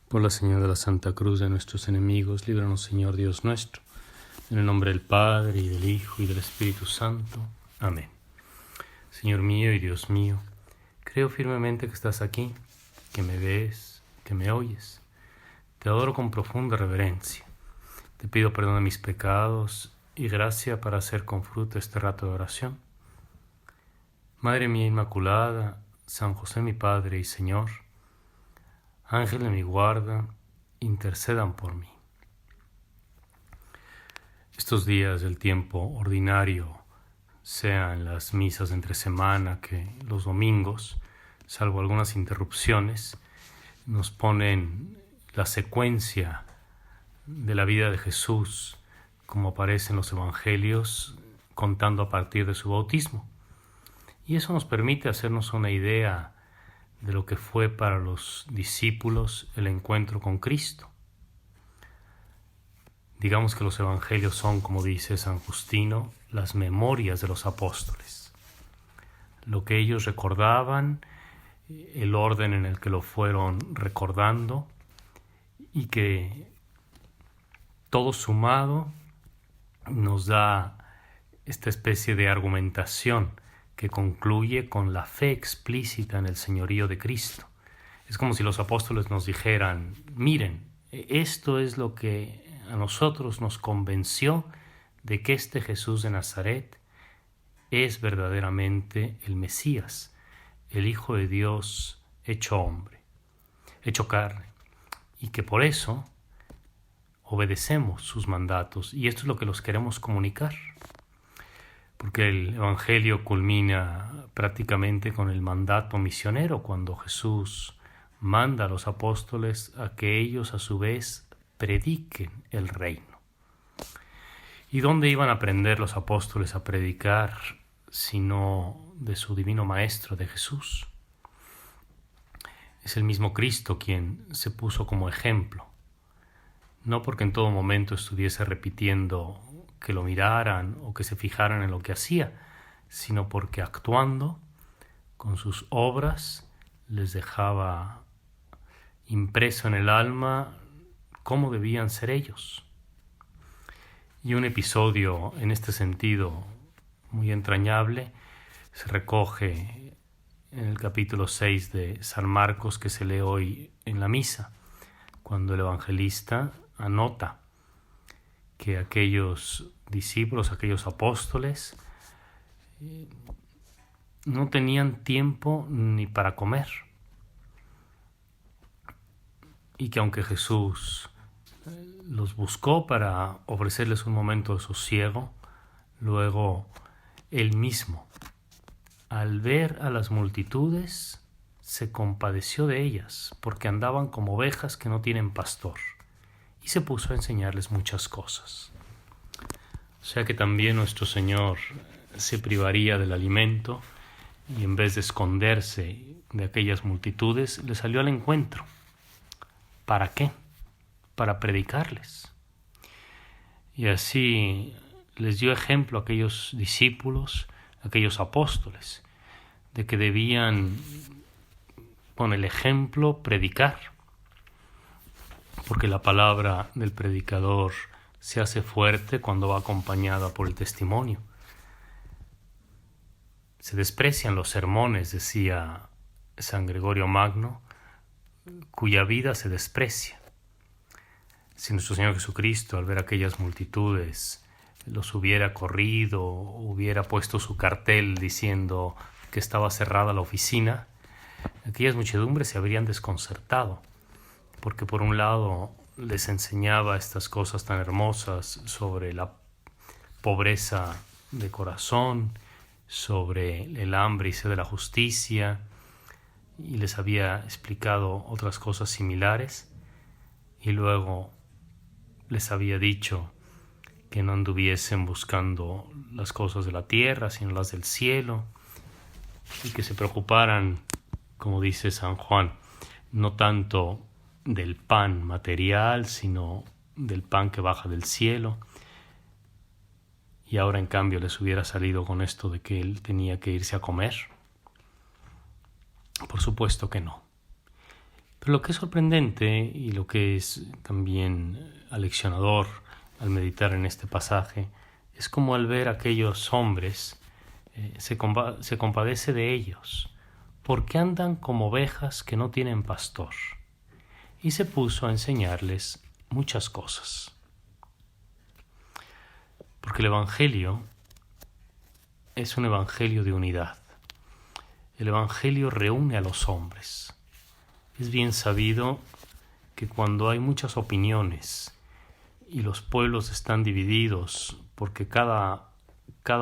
Por la señal de la Santa Cruz de nuestros enemigos, líbranos, Señor Dios nuestro. En el nombre del Padre, y del Hijo, y del Espíritu Santo. Amén. Señor mío y Dios mío, creo firmemente que estás aquí, que me ves, que me oyes. Te adoro con profunda reverencia. Te pido perdón de mis pecados y gracia para hacer con fruto este rato de oración. Madre mía Inmaculada, San José mi Padre y Señor, Ángel de mi guarda, intercedan por mí. Estos días del tiempo ordinario, sean las misas de entre semana que los domingos, salvo algunas interrupciones, nos ponen la secuencia de la vida de Jesús, como aparece en los evangelios, contando a partir de su bautismo. Y eso nos permite hacernos una idea de lo que fue para los discípulos el encuentro con Cristo. Digamos que los evangelios son, como dice San Justino, las memorias de los apóstoles. Lo que ellos recordaban, el orden en el que lo fueron recordando, y que todo sumado nos da esta especie de argumentación que concluye con la fe explícita en el señorío de Cristo. Es como si los apóstoles nos dijeran, miren, esto es lo que a nosotros nos convenció de que este Jesús de Nazaret es verdaderamente el Mesías, el Hijo de Dios hecho hombre, hecho carne, y que por eso obedecemos sus mandatos, y esto es lo que los queremos comunicar. Porque el Evangelio culmina prácticamente con el mandato misionero, cuando Jesús manda a los apóstoles a que ellos a su vez prediquen el reino. ¿Y dónde iban a aprender los apóstoles a predicar sino de su divino Maestro, de Jesús? Es el mismo Cristo quien se puso como ejemplo, no porque en todo momento estuviese repitiendo que lo miraran o que se fijaran en lo que hacía, sino porque actuando con sus obras les dejaba impreso en el alma cómo debían ser ellos. Y un episodio en este sentido muy entrañable se recoge en el capítulo 6 de San Marcos, que se lee hoy en la misa, cuando el evangelista anota que aquellos discípulos, aquellos apóstoles, no tenían tiempo ni para comer. Y que aunque Jesús los buscó para ofrecerles un momento de sosiego, luego él mismo, al ver a las multitudes, se compadeció de ellas, porque andaban como ovejas que no tienen pastor. Y se puso a enseñarles muchas cosas. O sea que también nuestro Señor se privaría del alimento y en vez de esconderse de aquellas multitudes, le salió al encuentro. ¿Para qué? Para predicarles. Y así les dio ejemplo a aquellos discípulos, a aquellos apóstoles, de que debían, con el ejemplo, predicar. Porque la palabra del predicador se hace fuerte cuando va acompañada por el testimonio. Se desprecian los sermones, decía San Gregorio Magno, cuya vida se desprecia. Si nuestro Señor Jesucristo, al ver aquellas multitudes, los hubiera corrido, hubiera puesto su cartel diciendo que estaba cerrada la oficina, aquellas muchedumbres se habrían desconcertado. Porque por un lado les enseñaba estas cosas tan hermosas sobre la pobreza de corazón, sobre el hambre y sed de la justicia, y les había explicado otras cosas similares, y luego les había dicho que no anduviesen buscando las cosas de la tierra, sino las del cielo, y que se preocuparan, como dice San Juan, no tanto del pan material, sino del pan que baja del cielo. Y ahora en cambio les hubiera salido con esto de que él tenía que irse a comer. Por supuesto que no. Pero lo que es sorprendente y lo que es también aleccionador al meditar en este pasaje es como al ver a aquellos hombres se compadece de ellos, porque andan como ovejas que no tienen pastor, y se puso a enseñarles muchas cosas. Porque el Evangelio es un Evangelio de unidad. El Evangelio reúne a los hombres. Es bien sabido que cuando hay muchas opiniones y los pueblos están divididos porque cada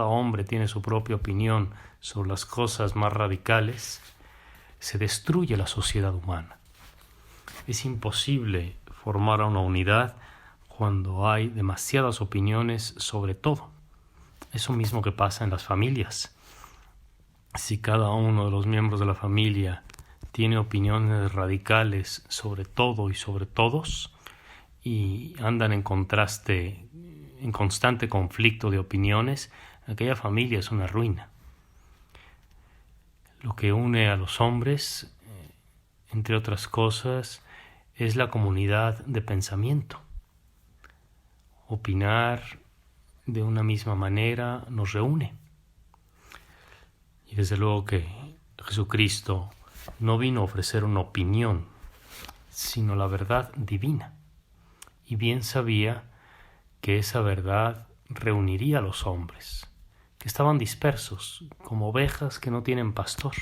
hombre tiene su propia opinión sobre las cosas más radicales, se destruye la sociedad humana. Es imposible formar una unidad cuando hay demasiadas opiniones sobre todo. Eso mismo que pasa en las familias. Si cada uno de los miembros de la familia tiene opiniones radicales sobre todo y sobre todos y andan en contraste, en constante conflicto de opiniones, aquella familia es una ruina. Lo que une a los hombres, entre otras cosas, es la comunidad de pensamiento. Opinar de una misma manera nos reúne. Y desde luego que Jesucristo no vino a ofrecer una opinión, sino la verdad divina. Y bien sabía que esa verdad reuniría a los hombres, que estaban dispersos, como ovejas que no tienen pastor.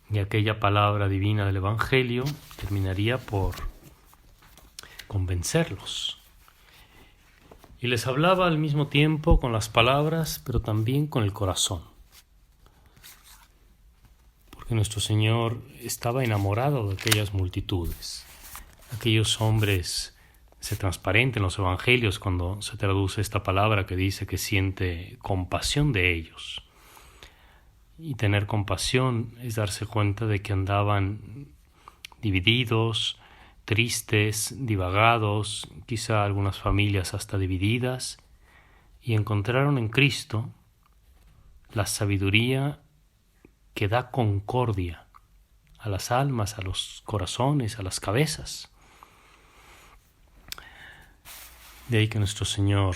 Y aquella palabra divina del Evangelio terminaría por convencerlos. Y les hablaba al mismo tiempo con las palabras, pero también con el corazón. Porque nuestro Señor estaba enamorado de aquellas multitudes. Aquellos hombres se transparenten en los evangelios cuando se traduce esta palabra que dice que siente compasión de ellos. Y tener compasión es darse cuenta de que andaban divididos, tristes, divagados, quizá algunas familias hasta divididas, y encontraron en Cristo la sabiduría que da concordia a las almas, a los corazones, a las cabezas. De ahí que nuestro Señor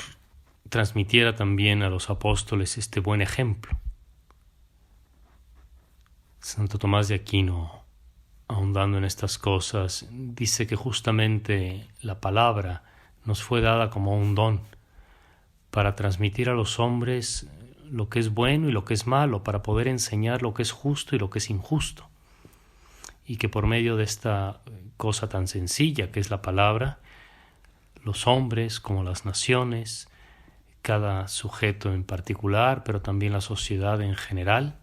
transmitiera también a los apóstoles este buen ejemplo. Santo Tomás de Aquino, ahondando en estas cosas, dice que justamente la palabra nos fue dada como un don para transmitir a los hombres lo que es bueno y lo que es malo, para poder enseñar lo que es justo y lo que es injusto. Y que por medio de esta cosa tan sencilla que es la palabra, los hombres como las naciones, cada sujeto en particular, pero también la sociedad en general,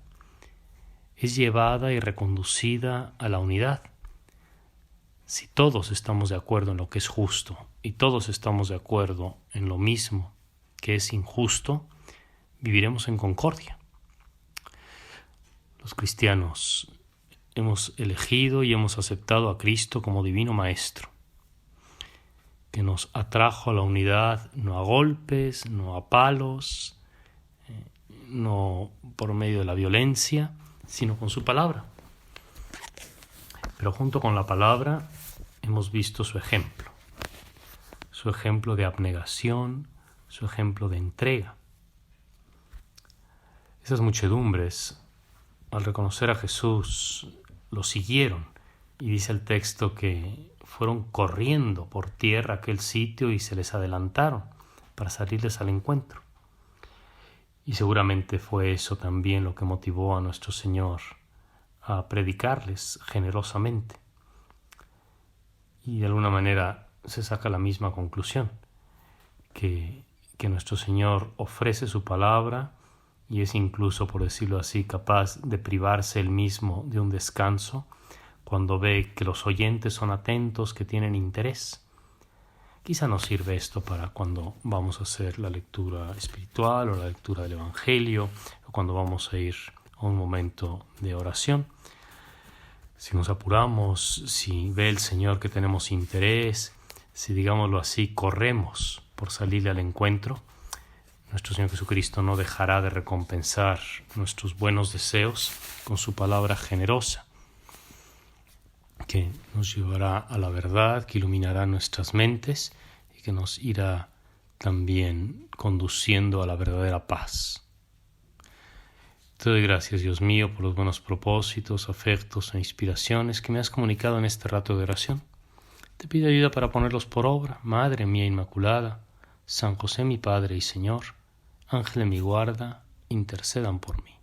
es llevada y reconducida a la unidad. Si todos estamos de acuerdo en lo que es justo y todos estamos de acuerdo en lo mismo que es injusto, viviremos en concordia. Los cristianos hemos elegido y hemos aceptado a Cristo como divino Maestro, que nos atrajo a la unidad no a golpes, no a palos, no por medio de la violencia, sino con su palabra. Pero junto con la palabra hemos visto su ejemplo de abnegación, su ejemplo de entrega. Esas muchedumbres, al reconocer a Jesús, lo siguieron, y dice el texto que fueron corriendo por tierra a aquel sitio y se les adelantaron para salirles al encuentro. Y seguramente fue eso también lo que motivó a nuestro Señor a predicarles generosamente. Y de alguna manera se saca la misma conclusión, que nuestro Señor ofrece su palabra y es incluso, por decirlo así, capaz de privarse él mismo de un descanso cuando ve que los oyentes son atentos, que tienen interés. Quizá nos sirve esto para cuando vamos a hacer la lectura espiritual o la lectura del Evangelio, o cuando vamos a ir a un momento de oración. Si nos apuramos, si ve el Señor que tenemos interés, si, digámoslo así, corremos por salirle al encuentro, nuestro Señor Jesucristo no dejará de recompensar nuestros buenos deseos con su palabra generosa. que nos llevará a la verdad, que iluminará nuestras mentes y que nos irá también conduciendo a la verdadera paz. Te doy gracias, Dios mío, por los buenos propósitos, afectos e inspiraciones que me has comunicado en este rato de oración. Te pido ayuda para ponerlos por obra, Madre mía Inmaculada, San José mi Padre y Señor, Ángel de mi guarda, intercedan por mí.